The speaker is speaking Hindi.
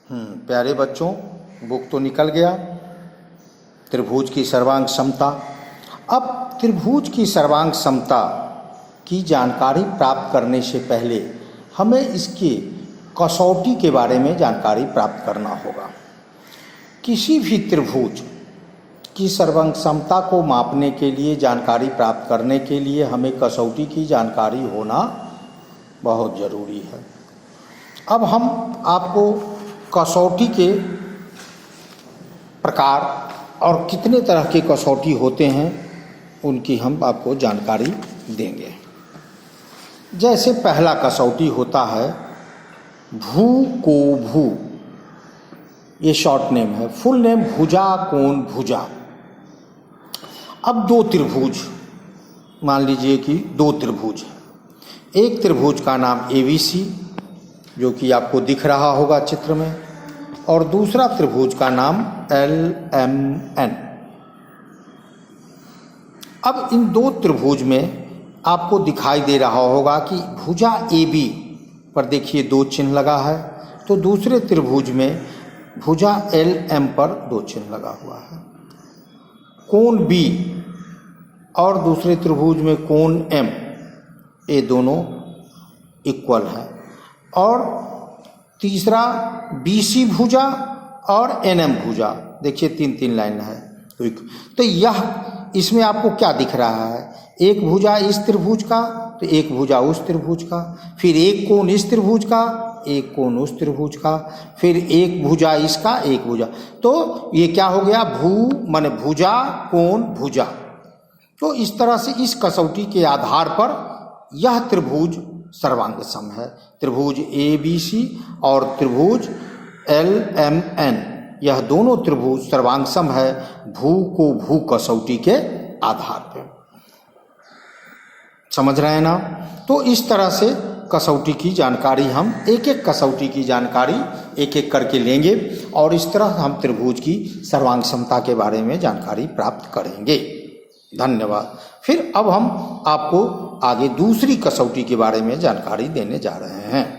प्यारे बच्चों, बुक तो निकल गया त्रिभुज की सर्वांग समता। अब त्रिभुज की सर्वांग समता की जानकारी प्राप्त करने से पहले हमें इसके कसौटी के बारे में जानकारी प्राप्त करना होगा। किसी भी त्रिभुज की सर्वांग समता को मापने के लिए, जानकारी प्राप्त करने के लिए हमें कसौटी की जानकारी होना बहुत ज़रूरी है। अब हम आपको कसौटी के प्रकार और कितने तरह के कसौटी होते हैं उनकी हम आपको जानकारी देंगे। जैसे पहला कसौटी होता है भू को भू, ये शॉर्ट नेम है, फुल नेम भुजा कोण भुजा। अब दो त्रिभुज, मान लीजिए कि दो त्रिभुज हैं। एक त्रिभुज का नाम ABC जो कि आपको दिख रहा होगा चित्र में, और दूसरा त्रिभुज का नाम LMN। अब इन दो त्रिभुज में आपको दिखाई दे रहा होगा कि भुजा AB पर देखिए दो चिन्ह लगा है, तो दूसरे त्रिभुज में भुजा LM पर दो चिन्ह लगा हुआ है। कोण B और दूसरे त्रिभुज में कोण M, ये दोनों इक्वल हैं। और तीसरा BC भुजा और NM भुजा, देखिए तीन तीन लाइन है। तो यह इसमें आपको क्या दिख रहा है, एक भुजा इस त्रिभुज का तो एक भुजा उस त्रिभुज का, फिर एक कोण इस त्रिभुज का एक कोण उस त्रिभुज का, फिर एक भुजा इसका एक भुजा। तो ये क्या हो गया, भू माने भुजा कोण भुजा। तो इस तरह से इस कसौटी के आधार पर यह त्रिभुज सर्वांग सम है। त्रिभुज ABC और त्रिभुज LMN, यह दोनों त्रिभुज सर्वांग सम है भू को भू कसौटी के आधार पर। समझ रहे हैं ना? तो इस तरह से कसौटी की जानकारी हम एक एक कसौटी की जानकारी एक एक करके लेंगे और इस तरह हम त्रिभुज की सर्वांग समता के बारे में जानकारी प्राप्त करेंगे। धन्यवाद। फिर अब हम आपको आगे दूसरी कसौटी के बारे में जानकारी देने जा रहे हैं।